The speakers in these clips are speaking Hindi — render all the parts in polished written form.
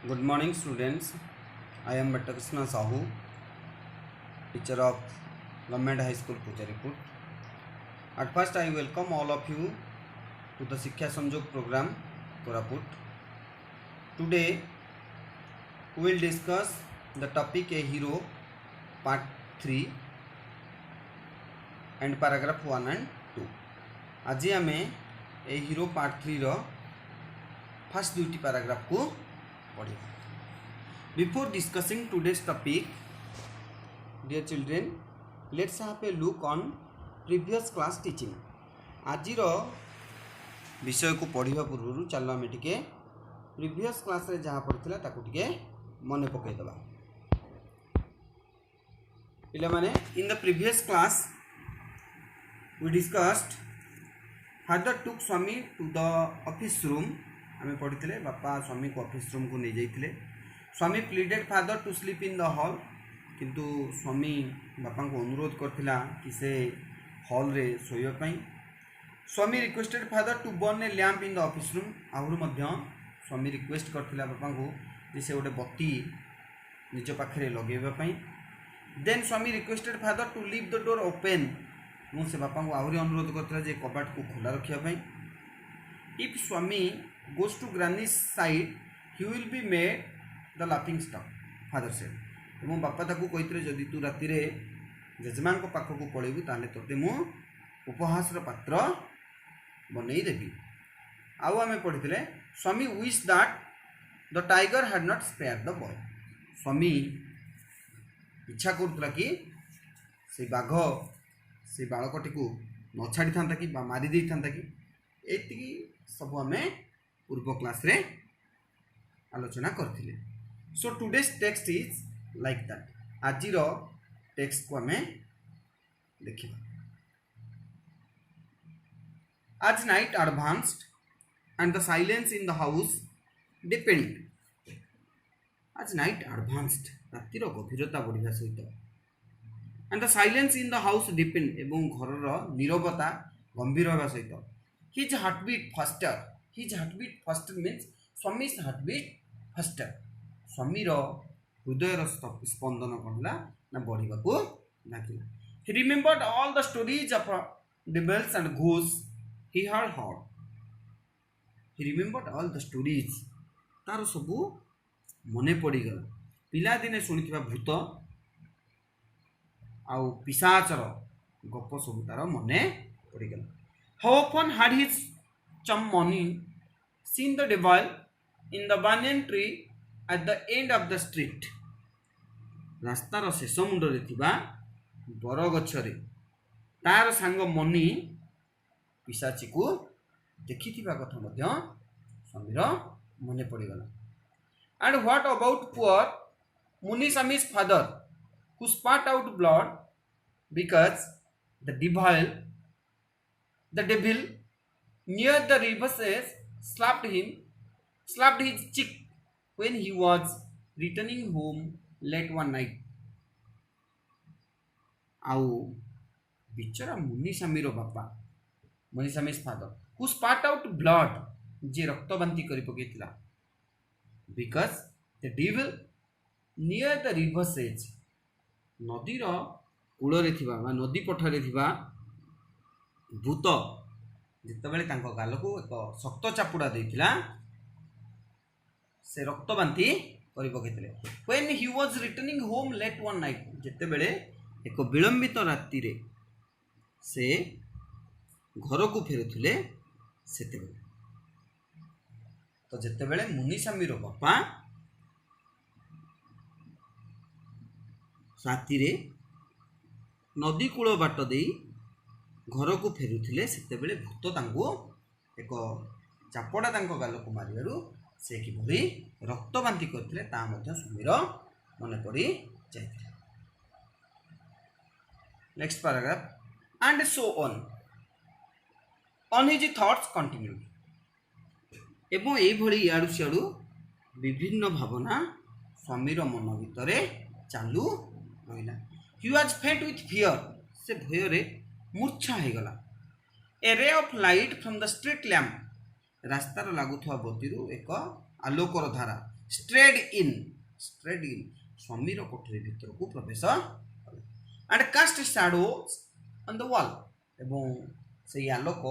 Good morning, students. I am Dr. Krishna Sahu, teacher of Government High School, Pujaripur. At first, I welcome all of you to the Shiksha Sanjog program, Koraput. Today, we will discuss the topic A Hero, Part 3 and Paragraph 1 and 2. आज आमे ए hero part 3 row first दुईटी paragraph को पढ़िया. Before discussing today's topic, dear children, let's have a look on previous class teaching. आजिर विषय को पढ़िबा पूर्व चलो आमे टिके प्रीवियस क्लास रे जहाँ पढ़िथिला ताकू टिके मने पकई दबा. पिला माने in the previous class we discussed father took Swami to the office room. आमे पढ़िथिले बापा स्वामी को ऑफिस रूम को नहीं जाइथिले. Swami pleaded father to sleep in the hall, किंतु स्वामी बापा को अनुरोध करथिला कि से हॉल रे सोइबा पई. Swami requested father to burn a lamp in the office room. आहुर मध्य स्वामी रिक्वेस्ट करथिला बापा को जे से गोटे बत्ती निज पाखरे लगेबा पई. Then Swami requested father to leave the door open. मु से बापा को आहुरी अनुरोध करथिला जे कबाट को खुला रखिया पई. If Swami goes to granny's side, he will be made the laughing stock, father said. एवं बापा ताकू कहितरे जदि तू राति रे जजमान को पाख को पळेबू ताले तोते मु उपहास र पात्र बनै देबी. आउ आमे पढितले Swami wish that the tiger had not spared the boy. Swami इच्छा करतला कि से बाघ से बाळकटी को न छाडी थांता कि मारी देई थांता कि. एति सब आमे पूर्व क्लास रे आलोचना करथिले. So today's text is like that. आजिर टेक्स्ट को हमें देखिबा. As night advanced and the silence in the house deepened. As night advanced रातिर गभीरता बढ़िया सहित and the silence in the house deepened एवं घरर नीरवता गंभीर होगा सहित. His heartbeat faster. His heartbeat faster means Swami's heartbeat faster. स्वामीर हृदयर स्पंदन कहला ना बढ़िबा को लागिला. He remembered all the stories of devils and ghosts he had heard. He remembered all the stories. तार सबु मने पड़ी गला. पिला दिने सुनिथिबा भूत आउ पिशाचर गप सब तार मने पड़ी गला. How often had his chum Mani seen the devil in the banyan tree at the end of the street. रास्तार शेष मुंडरे थिबा बर गछरे तार सांग मनी पिशाची को देखिथिबा कथा मध्य स्वामीर मने पड़ी गला. And what about poor Munisami's father who spat out blood because the devil near the river's slapped his cheek when he was returning home late one night. आउ बिचरा मुनिसामीर बापा मुनिसामी's father who spat out blood जे रक्तबांती करि पकेतिला because the devil near the river's edge नदीर कूଳରେ थिबा बा नदी पठारे थिबा भूत जितेबले गाल को एक शक्त चापुड़ा देथिला से रक्तबांती करि पकेतिले. When he was returning home late one night जितेबले एक विलंबित राति रे से घर को फेरुथिले सेतेबले तो जितेबले मुनिसामीर बापा राति रे नदी कूल बाट दे घर को फेरुथिले सेतेबेले भूत तांको एक चापड़ा तांको गाल को मारिबारु से किभली रक्तबांती करथिले ता मध्ये स्वामीर मने पड़ी जायथिले. Next paragraph and so on his thoughts continued. एवं एई भली याडू सियाडू विभिन्न भावना स्वामीर मन भितरे चालू रहिला. He was faint with fear. से भय रे मूर्छा हो गला. A ray of light from the street lamp. रास्तार लागुथवा बतीरू एक आलोकर धारा स्ट्रेड इन स्वामीर कोठरी भितर को प्रवेश and cast shadows on the wall एवं से आलोक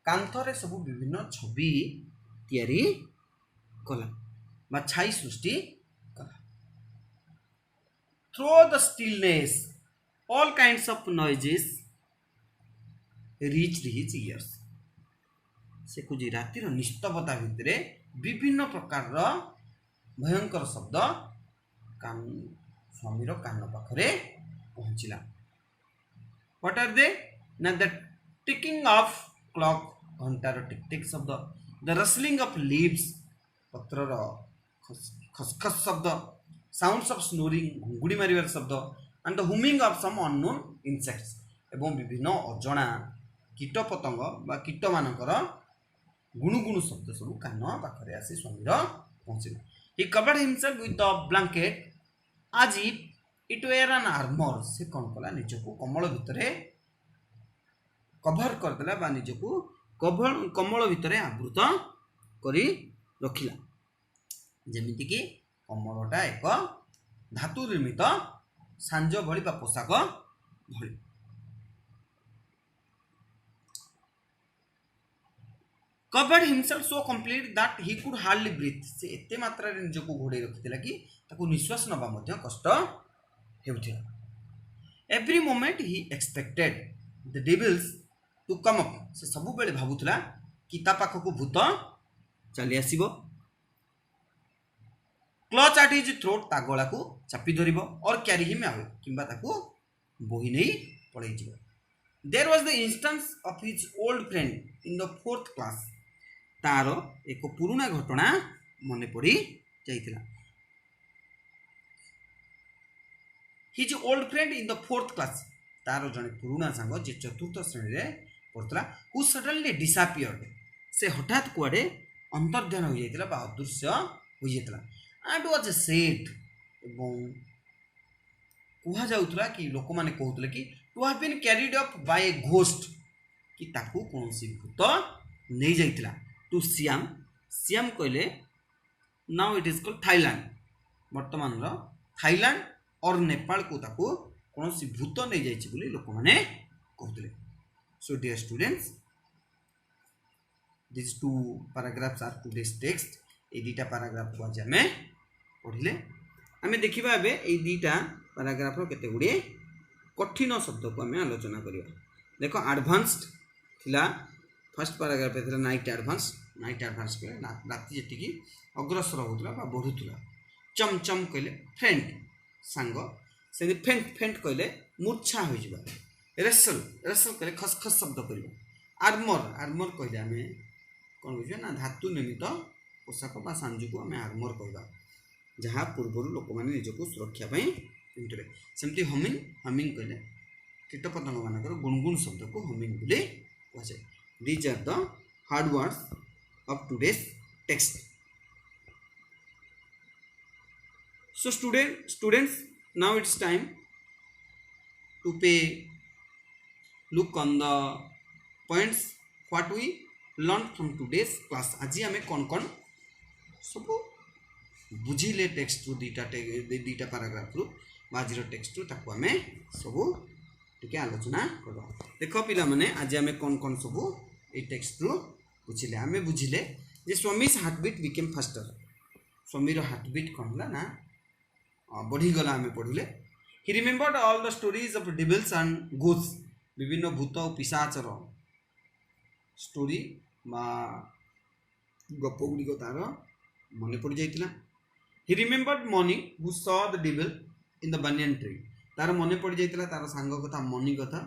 कांथरे सब विभिन्न छवि तैयारी कला बा छाई सृष्टि कला through the stillness all kinds of noises reach his years से कुछ रातिर निस्तबता भितर विभिन्न प्रकार भयंकर शब्द कान स्वामीर कान पाखरे पहुँचला व्हाट आर दे ना द टिकिंग ऑफ क्लॉक घंटार टिक टिक शब्द द रसलिंग ऑफ लीव्स पत्रर खसखस शब्द साउंड्स ऑफ स्नोरिंग घुंगुड़ी मारिबार शब्द and the humming of some unknown insects एवं विभिन्न अजଣା कीट पतंग बा कीट मानकर गुणुगुणु शब्द सब कान पाखरे आसी स्वामीर पहुँचला he covered himself with the blanket as it were an armour से कौन कला निजको कमल भितर कभर करदेला बा निजको कमल भितर आवृत करी रखिला जेमिति कि कमलटा एक धातु निर्मित सांज भली बा पोशाक भली covered himself so complete that he could hardly breathe से एते मात्रा रे निजको घोड़े रखिथिला कि ताको निश्वास नबा मध्ये कष्ट हेउथिला every moment he expected the devils to come up से सब बेले भाबुथिला कि ता पाखको भूत चली आसीबो क्लच एट हिज थ्रोट ता गला को चापी धरिबो और क्यारी हिम आवे किंबा ताको बोही नै पड़ै जिवो there was the instance of his old friend in the 4th class तार एक पुराना घटना मन पड़ी जाइतिला his old friend in the 4th class तार जने पुराना सांग जे 4th श्रेणी रे पढ़तला हु सडनली डिसअपियर्ड से हठात कुआडे अंतर्ध्यान हो जाइतिला बा अदृश्य हो जाइतिला एंड वाज सेड एवं कुहा जाउतला कि लोक माने कहउतले कि to have been carried up by a ghost कि ताकू कोनसी भूत नै जाइतिला टू सियाम कहले now it is called Thailand वर्तमान रो थाईलैंड और नेपाल को ताकू कोनसी भूत नै जाइछि बोली लोक माने कहउतले so dear students these two paragraphs are today's text ए दीटा पैराग्राफ को आज हमें पढ़िले हमें देखिबा एबे ए दीटा पैराग्राफ रो केते गुडी कठिन शब्द को हमें आलोचना करिया देखो एडवांस्ड थिला फर्स्ट पैराग्राफ पे थिला नाइट एडवांस के राति जेति की अग्रसर होतला बा बढ़ुतला चम चम कहले फ्रेंड सांग से फेंट कहले मूर्छा हो जिबा रेसल कहले खसखस शब्द करिबा आर्मर कहले हमें कोन बुझियो ना धातु निर्मित पोशाक बा सांजु को हमें आर्मर कहबा जहाँ पूर्व लोक मैंने निजक सुरक्षा पिंधुले सेमती हमिंग कहले कीटपतंग मानकर गुणगुण शब्द को हमिंग बोली कहुए these are the hard words of today's text so students now it's time to pay look on the points what we learn from today's class आज आम कौन सब बुझिले टेक्स्ट रु दीटा पैराग्राफ रु आज टेक्स्ट रु ताको आमे सब टिके आलोचना करबा देखो पिला माने आज आमे कौन सब ए टेक्स्ट रु बुझिले आमे बुझिले जे स्वामीज हार्टबीट बिकेम फास्टर स्वामीर हार्टबीट कौन होला ना बढ़ी गला आमे पढ़िले he remembered all the stories of devils and ghost विभिन्न भूत और पिशाचर स्टोरी बा गप गुड़िक तार मन पड़ जाइतिला he remembered Mani who saw the devil in the banyan tree तार मन पड़ जाइतिला तार सांग कथा मनी कथा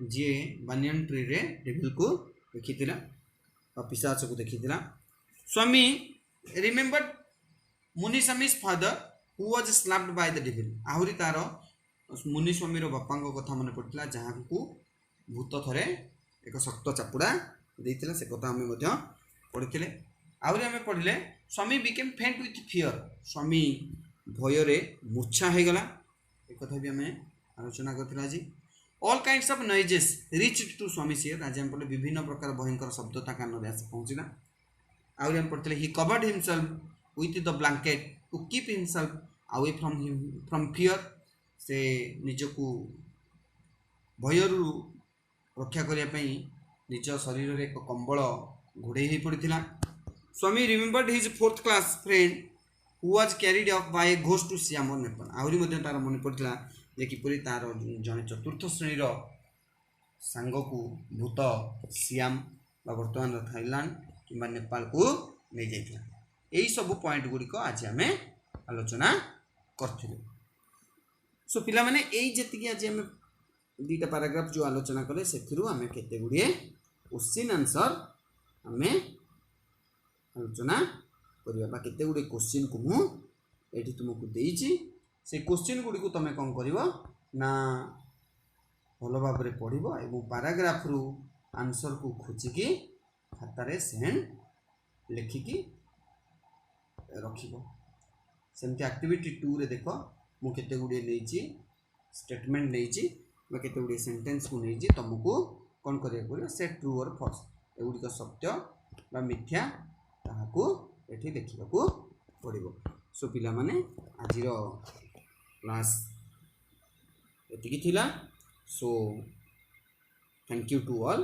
जे बनियन ट्री रे डेविल को देखितिला बा पिशाच को देखितिला Swami remembered Muniswami's father who was slapped by the devil आहुरी तार मुनिस्वामी रो बापा कथा मन पड़तिला जहाँ को भूत थरे एक शक्त चापुड़ा देइतिला से कथा हमें मध्य पढ़िथिले आहुरी हमें पढ़िले स्वामी बिकेम फेंट विथ फियर स्वामी भय रे मूर्छा हो गला एक कथा भी हमें आलोचना करथिला आज all kinds of noises reached to Swami सियर आज हम पढ़ले विभिन्न प्रकार भयंकर शब्द ता कान रे आसी पहुंचिला आहुरी हम पढ़थिले he covered himself with the blanket to keep himself away from fear. से निजकू भयरू रक्षा करने निज शरीर रे एक कंबल घोड़े हो पड़ा। Swami remembered his 4th class friend who was carried off by a ghost to Shyam Nepal. आहरी तार मन पड़ा जे किपरि तार जड़े 4th श्रेणी सांग को भूत श्याम बर्तमान थाईलैंड कि नेपाल को नहीं जाइए। यही सब पॉइंट गुड़िक आज आम आलोचना करूँ। सो पिला माने यही जी आज आम 2टा पैराग्राफ जो आलोचना कले से आम केते गुड़िए क्वेश्चन आंसर आम आलोचना करवा केते गुड़िए क्वेश्चन को मुझे तुमको देइछि। से क्वेश्चन गुड़ी को तुम कौन कर ना भल भाव पढ़ और पैराग्राफ रु आंसर को खोजिकी खातार सेंड लिखिकी रखिब। सेमती एक्टिविटी 2 रे देख मुझे गुड़े नहीं स्टेटमेंट नहीं केते गुड़े सेंटेंस को नहीं तुमको कौन करिया पड़ो से ट्रू और फॉल्स एगुड़िक सत्य बा मिथ्या ताहाको एठी देखिबा को पड़िबो। सो पिला माने आजिर क्लास एतिकी थिला। So thank you to all.